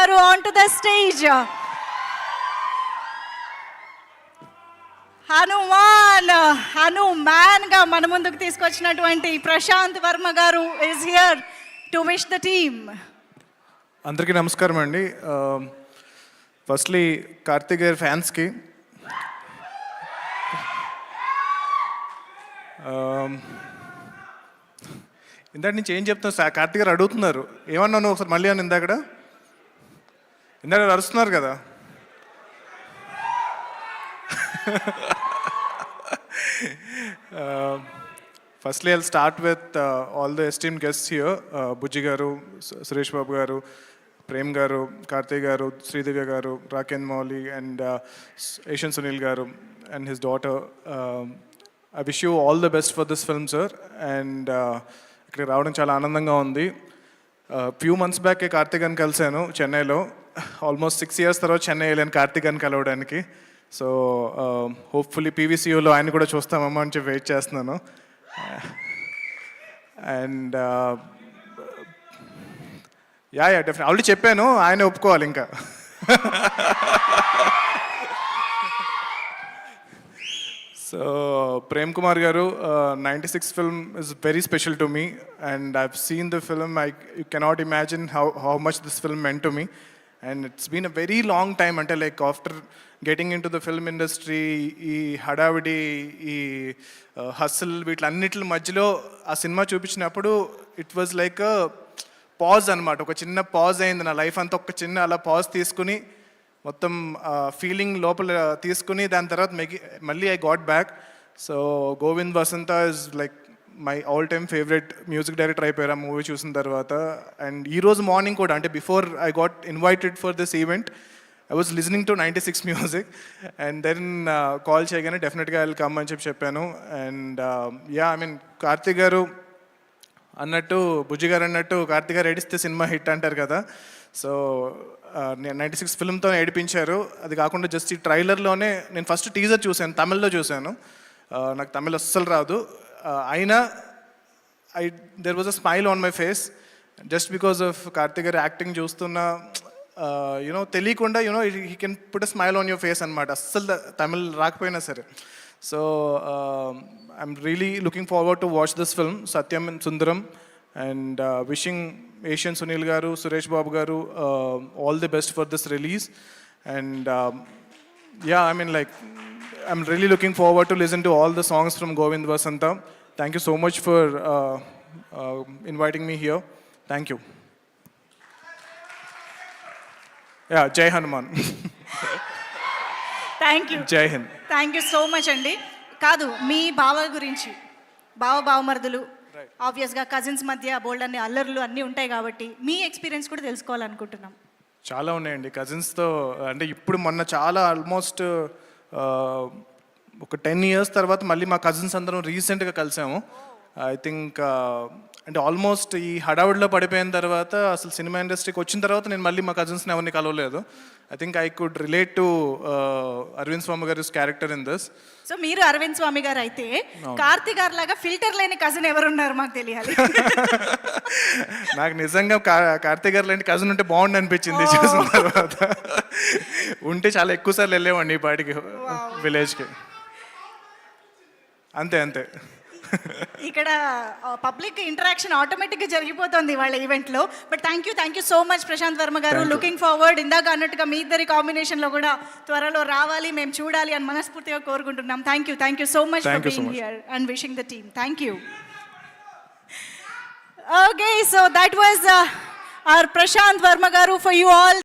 గారు on to the stage. Hanuman గా మన ముందుకు తీసుకొచ్చినటువంటి ప్రశాంత్ వర్మ గారు is here to wish the team. అందరికీ నమస్కారం అండి. ఫస్ట్లీ కార్తీక్ గారి ఫ్యాన్స్కి ఇందాక నుంచి ఏం చెప్తున్నారు సార్? కార్తీక్ గారు అడుగుతున్నారు ఏమన్నాను ఒకసారి మళ్ళీ అని. ఇందాక అరుస్తున్నారు కదా. Firstly I'll start with all the esteemed guests here. Bujji గారు, సురేష్ బాబు గారు, ప్రేమ్ గారు, కార్తీక్ గారు, శ్రీదివ్య గారు, రాకేంద్ర మౌలి అండ్ యశ్వంత్ సునీల్ గారు and his daughter. I wish you all the best for this film sir. And ఇక్కడికి రావడం చాలా ఆనందంగా ఉంది. ఫ్యూ మంత్స్ బ్యాక్ కార్తీక్ గారిని కలిశాను చెన్నైలో. ఆల్మోస్ట్ 6 years తర్వాత చెన్నై వెళ్ళాను కార్తీక్ గారిని కలవడానికి. సో హోప్ఫుల్లీ పీవీసీయూలో ఆయన కూడా చూస్తామమ్మా అని చెప్పి వెయిట్ చేస్తున్నాను. అండ్ యా డెఫినెట్ ఆల్రెడీ చెప్పాను, ఆయన ఒప్పుకోవాలి ఇంకా. సో ప్రేమ్ కుమార్ గారు, 96 film is very special to me and I've seen the film. You cannot imagine how much this film meant to me. And it's been a very long time until like after getting into the film industry, ఈ హడావిడి, ఈ హస్ల్ వీటిలన్నిటి మధ్యలో ఆ cinema చూపించినప్పుడు it was like pause అనమాట. ఒక చిన్న pause అయింది నా లైఫ్ అంతా. ఒక చిన్న అలా పాజ్ తీసుకుని మొత్తం ఫీలింగ్ లోపల తీసుకుని దాని తర్వాత మళ్ళీ I got back. So Govind Vasantha is like my all time favourite music director అయిపోయారు ఆ మూవీ చూసిన తర్వాత. అండ్ ఈరోజు మార్నింగ్ కూడా, అంటే before I got invited for this event, I was listening to 96 music and then call చేయగానే డెఫినెట్గా ఐ విల్ కమ్ అని చెప్పాను. And yeah I mean Karthik గారు అన్నట్టు, బుజ్జి గారు అన్నట్టు, కార్తీక్ గారు ఏడిస్తే సినిమా హిట్ అంటారు కదా. సో 96 ఫిల్మ్తో ఏడిపించారు. అది కాకుండా జస్ట్ ఈ ట్రైలర్లోనే నేను ఫస్ట్ టీజర్ చూశాను, తమిళ్లో చూశాను. నాకు తమిళ్ అస్సలు రాదు. అయినా there was a smile on my face just because of Karthik గారి యాక్టింగ్ చూస్తున్న. యూనో తెలియకుండా he can put a smile on your face అనమాట, అస్సలు తమిళ్ రాకపోయినా సరే. So I'm really looking forward to watch this film Satyam and Sundaram. And wishing Asian Sunil garu, Suresh Babu garu all the best for this release. And yeah, I mean like I'm really looking forward to listen to all the songs from Govind Vasanta. Thank you so much for inviting me here. Thank you. Yeah, Jai Hanuman. Thank you. Jai Hind. Thank you so much అండి. కాదు, మీ బావ గురించి, బావమరుదులు, ఆబ్వియస్గా cousins మధ్య బోల్డ్ అన్ని అల్లర్లు అన్నీ ఉంటాయి కాబట్టి మీ ఎక్స్పీరియన్స్ కూడా తెలుసుకోవాలనుకుంటున్నాం. చాలా ఉన్నాయండి కజిన్స్తో. అంటే ఇప్పుడు మొన్న చాలా ఆల్మోస్ట్ ఒక 10 years తర్వాత మళ్ళీ మా కజిన్స్ అందరం రీసెంట్గా కలిసాము. ఐ థింక్ అంటే ఆల్మోస్ట్ ఈ హడావుడిలో పడిపోయిన తర్వాత, అసలు సినిమా ఇండస్ట్రీకి వచ్చిన తర్వాత నేను మళ్ళీ మా కజిన్స్ని ఎవరిని కలవలేదు. I think I could relate to Aravind Swami గారి క్యారెక్టర్ ఇన్ దిస్. సో మీరు అరవింద్ స్వామి గారు అయితే, కార్తీక్ గారు లాగా ఫిల్టర్ లేని కజిన్ ఎవరున్నారు మాకు తెలియాలి. నాకు నిజంగా కార్తీక్ గారు లాంటి కజిన్ ఉంటే బాగుండి అనిపించింది చూసిన తర్వాత. ఉంటే చాలా ఎక్కువ సార్లు వెళ్ళేవాడిని ఈ పాటికి విలేజ్కి. అంతే ఇక్కడ పబ్లిక్ ఇంటరాక్షన్ ఆటోమేటిక్గా జరిగిపోతుంది వాళ్ళ ఈవెంట్లో. But thank you so much Prashanth Varma గారు. లుకింగ్ ఫార్వర్డ్, ఇందాక అన్నట్టుగా మీ ఇద్దరి కాంబినేషన్లో కూడా త్వరలో రావాలి, మేము చూడాలి అని మనస్ఫూర్తిగా కోరుకుంటున్నాం. Thank you so much for being here and wishing the team. Thank you. Okay, so that was our Prashant Verma garu for you all.